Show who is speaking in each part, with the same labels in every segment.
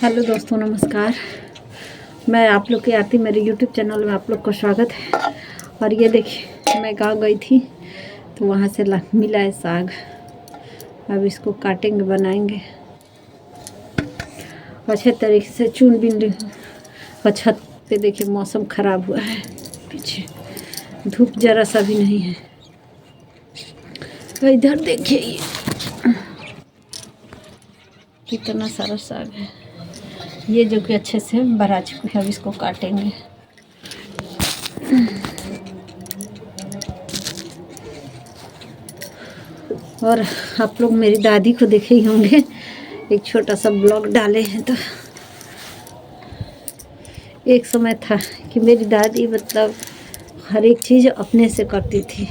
Speaker 1: Hello दोस्तों, नमस्कार। मैं आप लोग की आरती, मेरे यूट्यूब चैनल में आप लोग को स्वागत है। और ये देखिए, मैं गाँव गई थी तो वहाँ से मिला है साग। अब इसको काटेंगे, बनाएंगे। अच्छे तरीके से चुन बिन ली। और छत पे देखिए मौसम ख़राब हुआ है, पीछे धूप जरा सा भी नहीं है। तो इधर देखिए, ये कितना सारा साग है। ये जो कि अच्छे से भरा चुके हैं, अब इसको काटेंगे। और आप लोग मेरी दादी को देखे ही होंगे, एक छोटा सा ब्लॉग डाले हैं। तो एक समय था कि मेरी दादी मतलब हर एक चीज़ अपने से करती थी।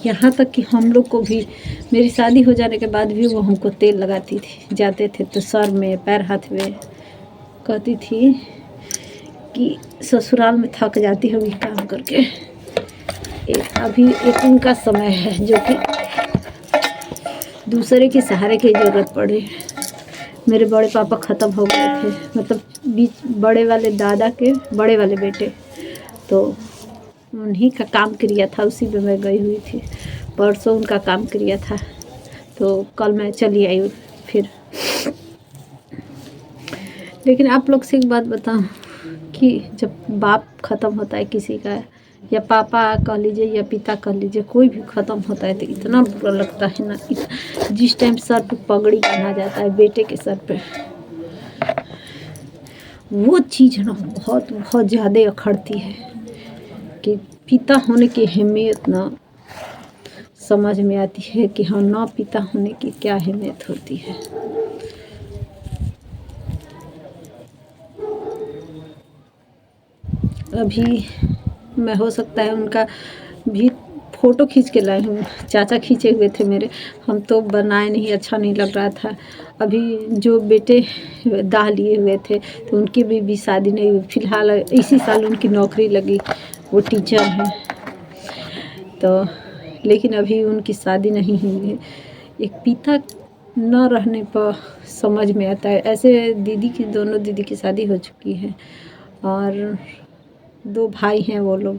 Speaker 1: यहाँ तक कि हम लोग को भी, मेरी शादी हो जाने के बाद भी वो हमको तेल लगाती थी। जाते थे तो सर में, पैर हाथ में। कहती थी कि ससुराल में थक जाती होगी काम करके। अभी एक उनका समय है जो कि दूसरे के सहारे की ज़रूरत पड़ी। मेरे बड़े पापा ख़त्म हो गए थे, मतलब बीच बड़े वाले दादा के बड़े वाले बेटे, तो उन्हीं का काम क्रिया था। उसी में मैं गई हुई थी। परसों उनका काम क्रिया था, तो कल मैं चली आई फिर। लेकिन आप लोग से एक बात बताऊं कि जब बाप ख़त्म होता है किसी का, या पापा कह लीजिए या पिता कह लीजिए, कोई भी ख़त्म होता है तो इतना बुरा लगता है ना। जिस टाइम सर पे पगड़ी पहना जाता है बेटे के सर पे, वो चीज़ ना बहुत बहुत ज़्यादा अखड़ती है कि पिता होने की अहमियत ना समझ में आती है कि हाँ, ना पिता होने की क्या अहमियत होती है। अभी मैं हो सकता है उनका भी फ़ोटो खींच के लाई हूँ। चाचा खींचे हुए थे मेरे, हम तो बनाए नहीं, अच्छा नहीं लग रहा था। अभी जो बेटे दाह लिए हुए थे तो उनकी भी शादी नहीं हुई। फिलहाल इसी साल उनकी नौकरी लगी, वो टीचर हैं। तो लेकिन अभी उनकी शादी नहीं हुई है। एक पिता न रहने पर समझ में आता है। ऐसे दीदी की, दोनों दीदी की शादी हो चुकी है और 2 भाई हैं वो लोग।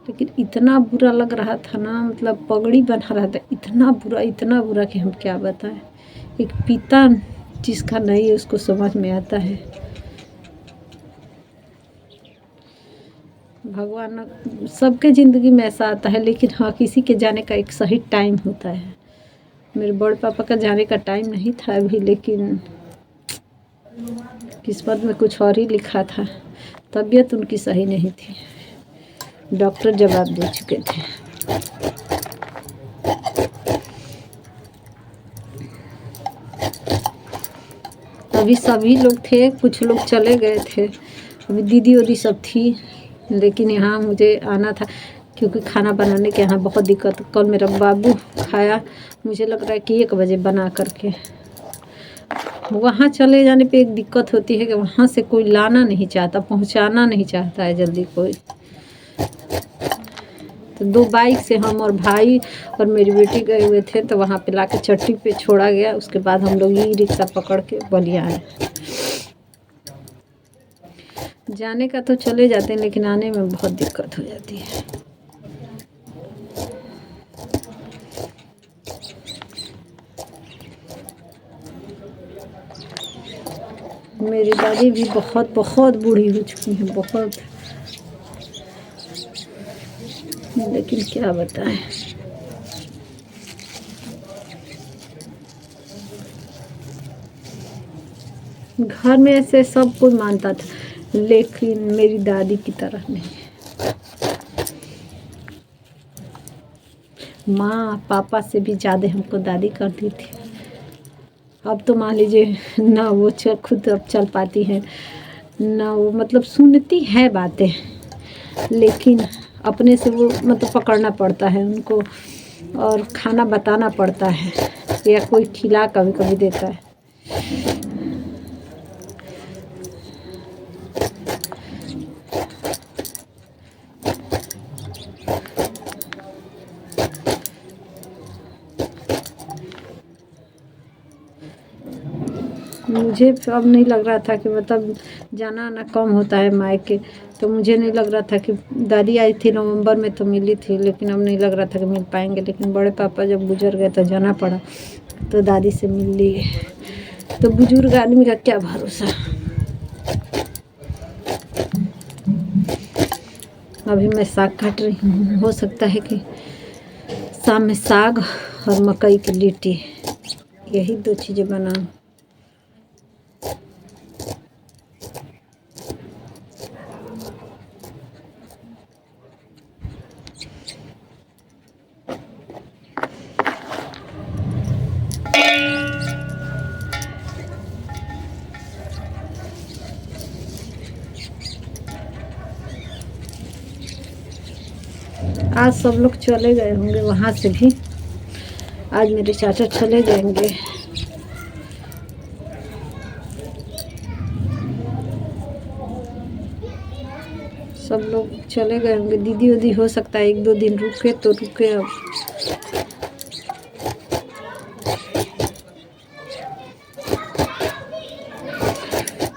Speaker 1: लेकिन इतना बुरा लग रहा था ना, मतलब पगड़ी बना रहा था, इतना बुरा कि हम क्या बताएं। एक पिता जिसका नहीं है उसको समझ में आता है। भगवान सबके ज़िंदगी में ऐसा आता है, लेकिन हाँ, किसी के जाने का एक सही टाइम होता है। मेरे बड़े पापा का जाने का टाइम नहीं था अभी, लेकिन किस्मत में कुछ और ही लिखा था। तबीयत उनकी सही नहीं थी, डॉक्टर जवाब दे चुके थे। अभी सभी लोग थे, कुछ लोग चले गए थे। अभी दीदी उदी सब थी, लेकिन यहाँ मुझे आना था क्योंकि खाना बनाने के यहाँ बहुत दिक्कत। कल मेरा बाबू खाया, मुझे लग रहा है कि 1 बजे बना करके। वहाँ चले जाने पे एक दिक्कत होती है कि वहाँ से कोई लाना नहीं चाहता, पहुँचाना नहीं चाहता है जल्दी कोई। तो 2 बाइक से हम और भाई और मेरी बेटी गए हुए थे, तो वहाँ पे लाके चट्टी पे छोड़ा गया। उसके बाद हम लोग ई रिक्शा पकड़ के बलिया आए। जाने का तो चले जाते हैं, लेकिन आने में बहुत दिक्कत हो जाती है। मेरी दादी भी बहुत बहुत बूढ़ी हो चुकी हैं, बहुत। लेकिन क्या बताएं। घर में ऐसे सब कोई मानता था, लेकिन मेरी दादी की तरह नहीं। माँ पापा से भी ज़्यादा हमको दादी करती थी। अब तो मान लीजिए ना वो खुद अब चल पाती है, ना वो मतलब सुनती है बातें, लेकिन अपने से वो मतलब पकड़ना पड़ता है उनको, और खाना बताना पड़ता है, या कोई खिला कभी कभी देता है। मुझे अब नहीं लग रहा था कि मतलब जाना आना कम होता है मायके, तो मुझे नहीं लग रहा था कि दादी आई थी नवंबर में तो मिली थी, लेकिन अब नहीं लग रहा था कि मिल पाएंगे। लेकिन बड़े पापा जब गुजर गए तो जाना पड़ा, तो दादी से मिल लिए। तो बुजुर्ग आदमी का क्या भरोसा। अभी मैं साग काट रही हूँ, हो सकता है कि शाम में साग और मकई की लिट्टी, यही दो चीज़ें बनाऊँ। आज सब लोग चले गए होंगे वहाँ से भी, आज मेरे चाचा चले जाएंगे। सब लोग चले गए होंगे, दीदी उदी हो सकता है 1-2 दिन रुके तो रुके। अब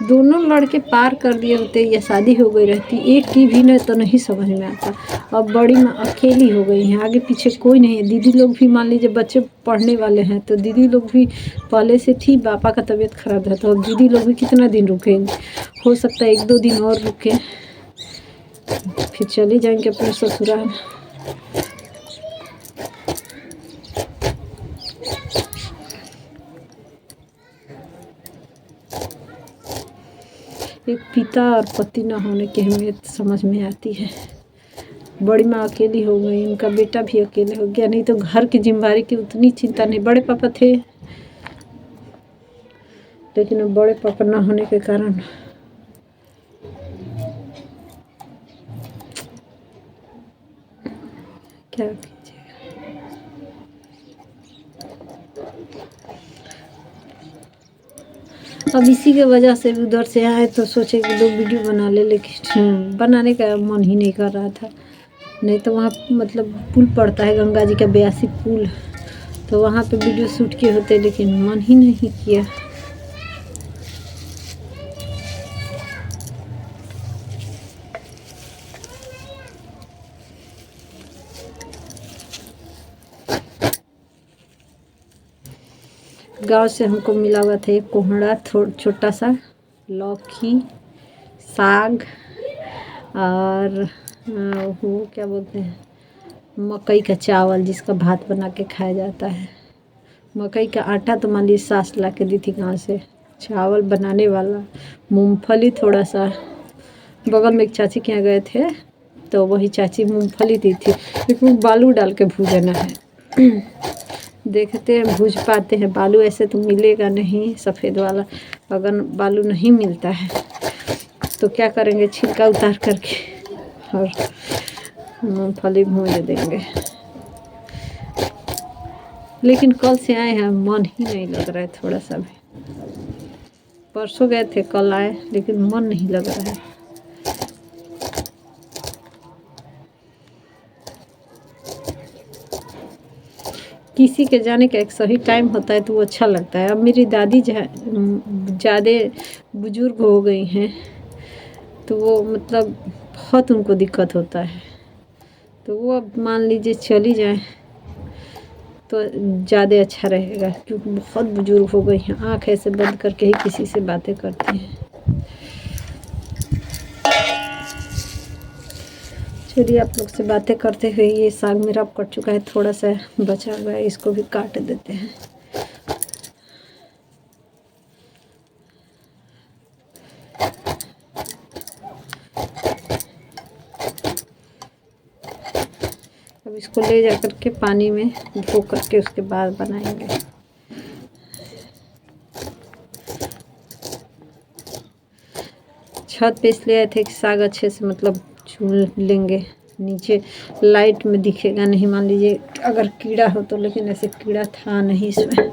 Speaker 1: दोनों लड़के पार कर दिए होते या शादी हो गई रहती, एक की भी नहीं तो नहीं समझ में आता। अब बड़ी माँ अकेली हो गई हैं, आगे पीछे कोई नहीं है। दीदी लोग भी मान लीजिए बच्चे पढ़ने वाले हैं, तो दीदी लोग भी पहले से थी, पापा का तबीयत खराब था, तो अब दीदी लोग भी कितना दिन रुकेंगे। हो सकता है 1-2 दिन और रुके, फिर चले जाएंगे अपने ससुराल। एक पिता और पति न होने की अहमियत समझ में आती है। बड़ी माँ अकेली हो गई, उनका बेटा भी अकेले हो गया, नहीं तो घर की जिम्मेदारी की उतनी चिंता नहीं। बड़े पापा थे, लेकिन अब बड़े पापा न होने के कारण क्या कीजिएगा। अब इसी के वजह से उधर से आए तो सोचे कि 2 वीडियो बना ले, लेकिन बनाने का मन ही नहीं कर रहा था। नहीं तो वहाँ मतलब पुल पड़ता है गंगा जी का, 82 पुल, तो वहाँ पे वीडियो शूट किए होते, लेकिन मन ही नहीं किया। गांव से हमको मिला हुआ था एक कोहड़ा, छोटा सा, लौकी, साग और वो क्या बोलते हैं, मकई का चावल जिसका भात बना के खाया जाता है। मकई का आटा तो मान लीजिए सास ला के दी थी गाँव से, चावल बनाने वाला, मूंगफली थोड़ा सा। बगल में एक चाची के यहाँ गए थे तो वही चाची मूंगफली दी थी, लेकिन बालू डाल के भूजना है। देखते हैं भूज पाते हैं। बालू ऐसे तो मिलेगा नहीं सफ़ेद वाला, अगर बालू नहीं मिलता है तो क्या करेंगे, छिलका उतार करके और मूंगफली भूज देंगे। लेकिन कल से आए हैं, मन ही नहीं लग रहा है थोड़ा सा भी। परसों गए थे, कल आए, लेकिन मन नहीं लग रहा है। किसी के जाने का एक सही टाइम होता है तो वो अच्छा लगता है। अब मेरी दादी ज़्यादा बुजुर्ग हो गई हैं, तो वो मतलब बहुत उनको दिक्कत होता है, तो वो अब मान लीजिए चली जाए तो ज़्यादा अच्छा रहेगा, क्योंकि बहुत बुजुर्ग हो गई हैं, आँख ऐसे बंद करके ही किसी से बातें करती हैं। चलिए आप लोग से बातें करते हुए ये साग मेरा कट चुका है, थोड़ा सा बचा हुआ है, इसको भी काट देते हैं। अब इसको ले जा कर के पानी में धो करके उसके बाद बनाएंगे। छत पे इसलिए आए थे कि साग अच्छे से मतलब चूल लेंगे, नीचे लाइट में दिखेगा नहीं, मान लीजिए अगर कीड़ा हो तो, लेकिन ऐसे कीड़ा था नहीं इसमें।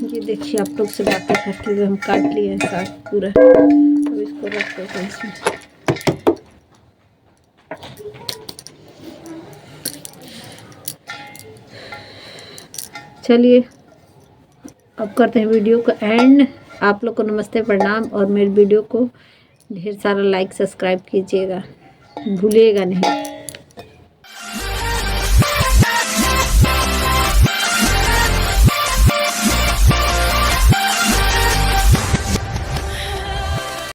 Speaker 1: ये देखिए आप लोग से बातें करते हुए हम काट लिए हैं साग पूरा। अब इसको रख देते हैं इसमें। चलिए अब करते हैं वीडियो को एंड। आप लोग को नमस्ते प्रणाम, और मेरे वीडियो को ढेर सारा लाइक सब्सक्राइब कीजिएगा, भूलिएगा नहीं।